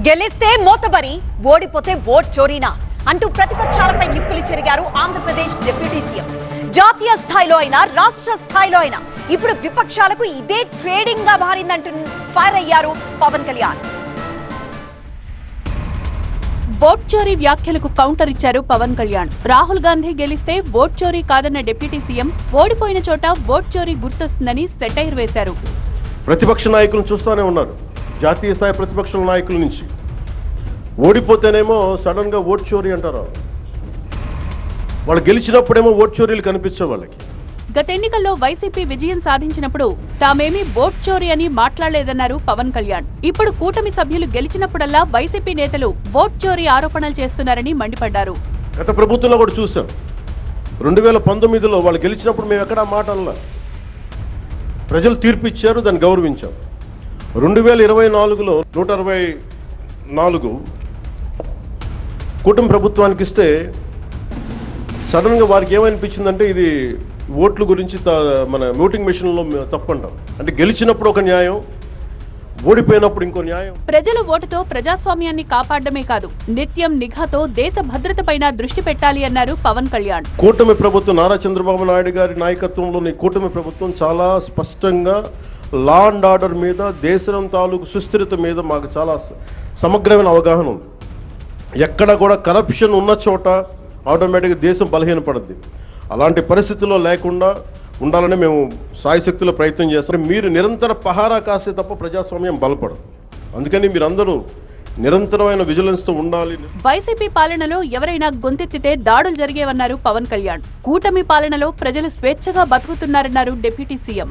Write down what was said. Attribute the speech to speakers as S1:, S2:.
S1: గెలిస్తే మోతబరి, ఓడిపోతే ఓట్ చోరీనా అంటూ ప్రతిపక్షాలపై నిప్పులు చెరిగారు ఆంధ్రప్రదేశ్ డిప్యూటీ సీఎం. జాతీయ స్థాయిలో అయినా రాష్ట్ర స్థాయిలో అయినా ఇప్పుడు విపక్షాలకు ఇదే ట్రేడింగ్ గా మారిందంటూ ఫైర్ అయ్యారు పవన్ కళ్యాణ్.
S2: ఓట్ చోరీ వ్యాఖ్యలకు కౌంటర్ ఇచ్చారు పవన్ కళ్యాణ్. రాహుల్ గాంధీ గెలిస్తే ఓట్ చోరీ కాదన్న డిప్యూటీ సీఎం ఓడిపోయిన చోట ఓట్ చోరీ గుర్తొస్తుందని సెటైర్ వేశారు.
S3: ప్రతిపక్ష నాయకులను చూస్తూనే ఉన్నారు. జాతీయ స్థాయి ప్రతిపక్ష నాయకుల నుంచి ఓడిపోతేనేమో సడన్ గా ఓట్ చోరీ అంటారు. వాళ్ళు గెలిచినప్పుడేమో ఓట్ చోరీలు కనిపించే వాళ్ళకి.
S2: గత ఎన్నికల్లో వైసీపీ విజయం సాధించినప్పుడు తామేమీ ఓట్ చోరీ అని మాట్లాడలేదన్నారు పవన్ కళ్యాణ్. ఇప్పుడు కూటమి సభ్యులు గెలిచినప్పుడల్లా వైసీపీ నేతలు ఓట్ చోరీ ఆరోపణలు చేస్తున్నారని మండిపడ్డారు.
S3: గత ప్రభుత్వంలో కూడా చూసాం. 2019లో వాళ్ళు గెలిచినప్పుడు మేము ఎక్కడా మాట అనలా. ప్రజలు తీర్పు ఇచ్చారు, దాన్ని గౌరవించాం. 2024లో 164 కూటమి ప్రభుత్వానికి ఇస్తే సడన్గా వారికి ఏమనిపించిందంటే ఇది ఓట్ల గురించి మన ఓటింగ్ మెషిన్లో తప్పంటాం. అంటే గెలిచినప్పుడు ఒక న్యాయం, ఓడిపోయినప్పుడు ఇంకో న్యాయం.
S2: ప్రజల ఓటుతో ప్రజాస్వామ్యాన్ని కాపాడమే కాదు, నిత్యం నిఘాతో దేశ భద్రతపైన దృష్టి పెట్టాలి అన్నారు పవన్ కళ్యాణ్.
S3: కూటమి ప్రభుత్వం నారా చంద్రబాబు నాయుడు గారి నాయకత్వంలోని కూటమి ప్రభుత్వం చాలా స్పష్టంగా లా అండ్ ఆర్డర్ మీద, దేశం తాలూకు సుస్థిరత మీద మాకు చాలా సమగ్రమైన అవగాహన ఉంది. ఎక్కడ కూడా కరప్షన్ ఉన్న చోట ఆటోమేటిక్గా దేశం బలహీనపడుద్ది. అలాంటి పరిస్థితుల్లో లేకుండా ఉండాలని మేము సాయశక్తుల ప్రయత్నం చేస్తాం. మీరు నిరంతర పహారా కాసే తప్ప ప్రజాస్వామ్యం బలపడదు. అందుకని మీరందరూ నిరంతరమైన విజిలెన్స్తో ఉండాలి.
S2: వైసీపీ పాలనలో ఎవరైనా గొంతెత్తితే దాడులు జరిగేవన్నారు పవన్ కళ్యాణ్. కూటమి పాలనలో ప్రజలు స్వేచ్ఛగా బతుకుతున్నారన్నారు డిప్యూటీ సీఎం.